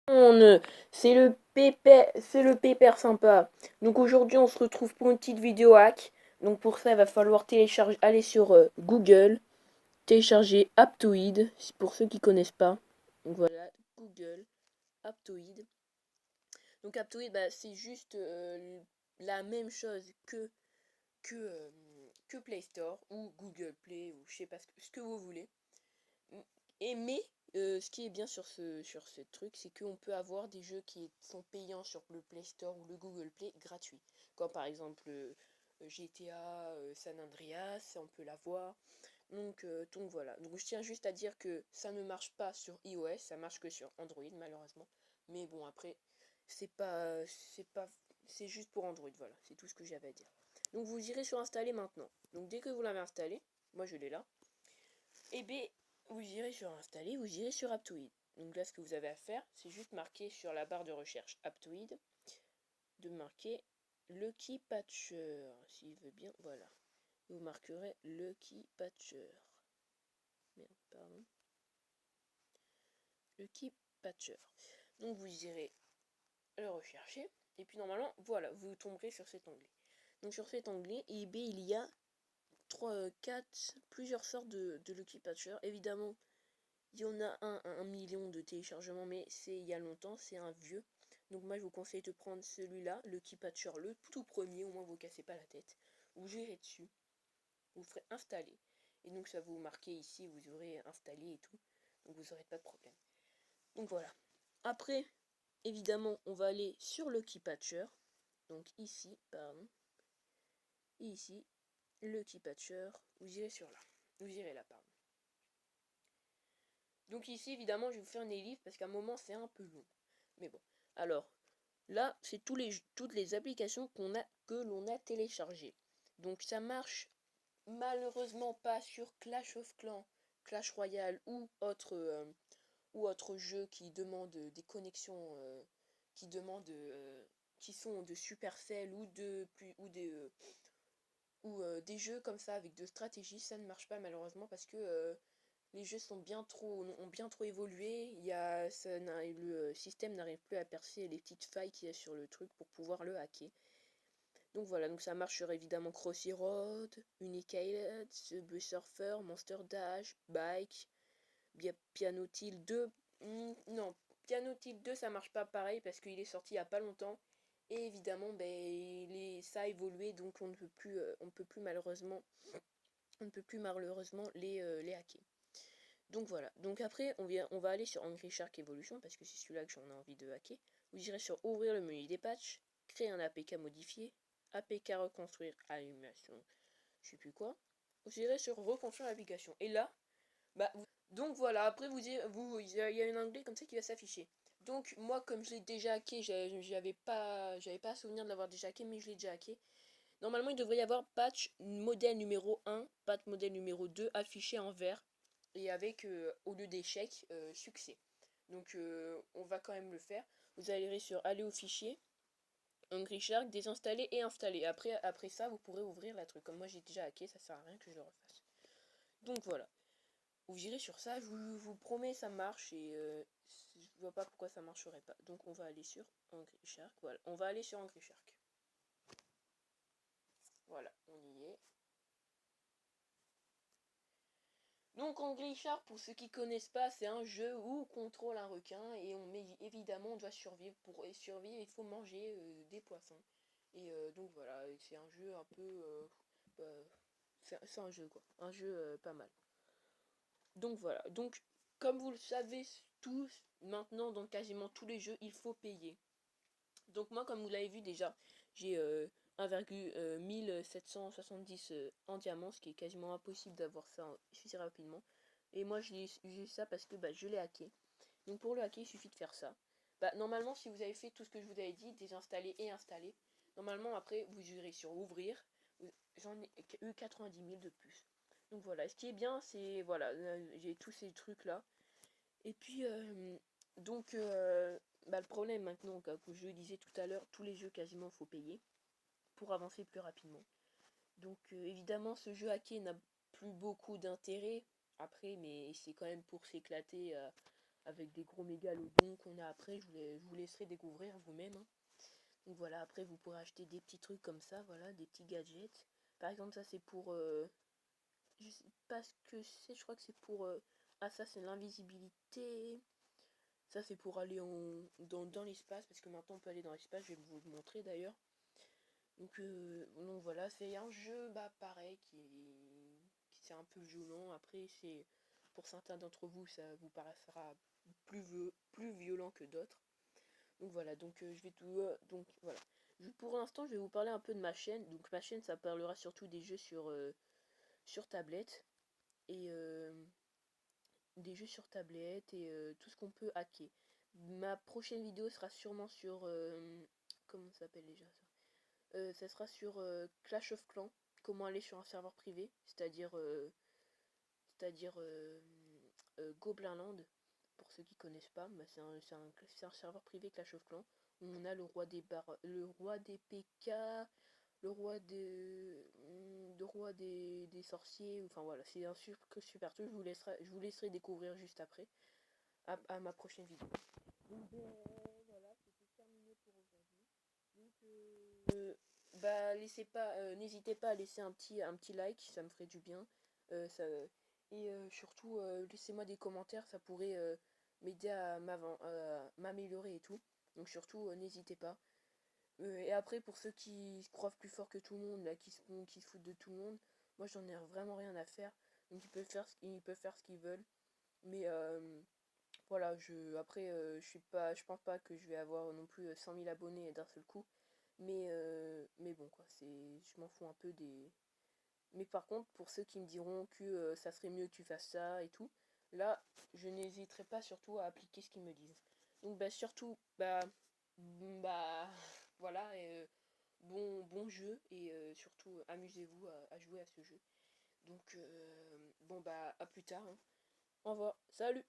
On, c'est le pépère sympa. Donc aujourd'hui, on se retrouve pour une petite vidéo hack. Donc pour ça, il va falloir télécharger, aller sur Google, télécharger Aptoide, pour ceux qui connaissent pas. Donc voilà, Google, Aptoide. Donc Aptoide, bah, c'est juste la même chose que, euh, que Play Store ou Google Play ou je sais pas ce que vous voulez. Mais ce qui est bien sur ce truc, c'est qu'on peut avoir des jeux qui sont payants sur le Play Store ou le Google Play gratuits. Comme par exemple GTA San Andreas, on peut l'avoir. Donc voilà. Donc je tiens juste à dire que ça ne marche pas sur iOS, ça marche que sur Android malheureusement. Mais bon après, c'est pas, c'est juste pour Android, voilà. C'est tout ce que j'avais à dire. Donc vous irez sur installer maintenant. Donc dès que vous l'avez installé, moi je l'ai là. Et bien, vous irez sur installer, vous irez sur Aptoide. Donc là, ce que vous avez à faire, c'est juste marquer sur la barre de recherche Aptoide, de marquer Lucky Patcher, s'il veut bien, voilà. Vous marquerez Lucky Patcher. Merde, pardon. Lucky Patcher. Donc vous irez le rechercher, et puis normalement, voilà, vous tomberez sur cet onglet. Donc sur cet onglet, et bien, il y a 3, 4, plusieurs sortes de Lucky Patcher. Évidemment, il y en a un million de téléchargements, mais c'est il y a longtemps, c'est un vieux. Donc moi je vous conseille de prendre celui-là, le Key Patcher, le tout premier, au moins vous cassez pas la tête. Vous gérez dessus, vous ferez installer. Et donc ça va vous marquer ici, vous aurez installé et tout. Donc vous n'aurez pas de problème. Donc voilà. Après, évidemment, on va aller sur le Key Patcher. Donc ici, pardon. Et ici, le Key Patcher, vous irez sur là. Vous irez là, pardon. Donc ici, évidemment, je vais vous faire une livre parce qu'à un moment, c'est un peu long. Mais bon. Alors, là, c'est toutes les applications que l'on a téléchargées. Donc ça marche malheureusement pas sur Clash of Clans, Clash Royale ou autre jeu qui demande des connexions qui demandent qui sont de Supercell ou des jeux comme ça avec de stratégie, ça ne marche pas malheureusement parce que les jeux ont bien trop évolué. Le système n'arrive plus à percer les petites failles qu'il y a sur le truc pour pouvoir le hacker. Donc voilà, donc ça marche sur évidemment Crossy Road, Unicade, Subway Surfer, Monster Dash, Bike, Piano Tilt 2. Non, Piano Tilt 2 ça marche pas pareil parce qu'il est sorti il y a pas longtemps. Et évidemment, ça a évolué donc on ne peut plus malheureusement, les hacker. Donc voilà. Donc après, on va aller sur Angry Shark Evolution parce que c'est celui-là que j'en ai envie de hacker. Vous irez sur Ouvrir le menu des patchs, créer un APK modifié, APK reconstruire animation, je sais plus quoi. Vous irez sur Reconstruire l'application. Et là, donc voilà. Après, il y a un onglet comme ça qui va s'afficher. Donc moi, comme je l'ai déjà hacké, j'avais pas souvenir de l'avoir déjà hacké, mais je l'ai déjà hacké. Normalement, il devrait y avoir patch modèle numéro 1, patch modèle numéro 2 affiché en vert et avec, au lieu d'échec, succès. Donc on va quand même le faire. Vous allez sur aller au fichier, Hungry Shark, désinstaller et installer. Après ça, vous pourrez ouvrir la truc. Comme moi j'ai déjà hacké, ça sert à rien que je le refasse. Donc voilà. Vous irez sur ça, vous promets ça marche et je vois pas pourquoi ça marcherait pas. Donc on va aller sur Hungry Shark. Voilà, on va aller sur Hungry Shark. Voilà, on y est. Donc Angry Shark, pour ceux qui connaissent pas, c'est un jeu où on contrôle un requin et évidemment on doit survivre. Pour survivre, il faut manger des poissons. Et donc voilà, c'est un jeu un peu, c'est un jeu quoi, un jeu pas mal. Donc voilà, donc comme vous le savez tous, maintenant dans quasiment tous les jeux, il faut payer. Donc moi, comme vous l'avez vu déjà, j'ai 1,1770 en diamant, ce qui est quasiment impossible d'avoir ça si rapidement. Et moi, j'ai ça parce que je l'ai hacké. Donc pour le hacker, il suffit de faire ça. Normalement, si vous avez fait tout ce que je vous avais dit, désinstaller et installer, normalement après, vous irez sur ouvrir. J'en ai eu 90 000 de plus. Donc voilà, ce qui est bien, c'est, voilà, j'ai tous ces trucs-là. Et puis, le problème maintenant, comme je le disais tout à l'heure, tous les jeux quasiment faut payer pour avancer plus rapidement. Donc évidemment, ce jeu hacké n'a plus beaucoup d'intérêt après, mais c'est quand même pour s'éclater avec des gros mégalodons qu'on a après, je vous laisserai découvrir vous-même, hein. Donc voilà, après vous pourrez acheter des petits trucs comme ça, voilà, des petits gadgets. Par exemple, ça c'est pour, je sais pas ce que c'est, je crois que c'est pour, ah ça c'est l'invisibilité. Ça c'est pour aller dans l'espace, parce que maintenant on peut aller dans l'espace, je vais vous le montrer d'ailleurs. Donc voilà, c'est un jeu bah pareil qui c'est un peu violent. Après c'est pour certains d'entre vous ça vous paraîtra plus violent que d'autres. Donc voilà, donc je vais tout donc voilà. Pour l'instant je vais vous parler un peu de ma chaîne. Donc ma chaîne ça parlera surtout des jeux sur tablette et tout ce qu'on peut hacker. Ma prochaine vidéo sera sûrement sur comment ça s'appelle déjà ça? Ça sera sur Clash of Clans, comment aller sur un serveur privé, c'est-à-dire Goblin Land. Pour ceux qui connaissent pas, bah, c'est un serveur privé Clash of Clans où on a le roi des PK, le roi des sorciers. Enfin voilà, c'est un super truc. Je vous laisserai découvrir juste après à ma prochaine vidéo. Donc voilà, c'était terminé pour aujourd'hui. Bah n'hésitez pas à laisser un petit like, ça me ferait du bien. Surtout laissez-moi des commentaires, ça pourrait m'aider à m'améliorer et tout. Donc surtout n'hésitez pas. Et après pour ceux qui se croient plus fort que tout le monde, là, qui se foutent de tout le monde, moi j'en ai vraiment rien à faire. Donc ils peuvent faire ce qu'ils veulent. Mais voilà, je pense pas que je vais avoir non plus 100 000 abonnés d'un seul coup. Mais bon, quoi, je m'en fous un peu des. Mais par contre, pour ceux qui me diront que ça serait mieux que tu fasses ça et tout, là, je n'hésiterai pas surtout à appliquer ce qu'ils me disent. Donc, bah, surtout, bah, voilà, bon jeu et surtout amusez-vous à jouer à ce jeu. Donc, bon, bah, à plus tard, hein. Au revoir, salut!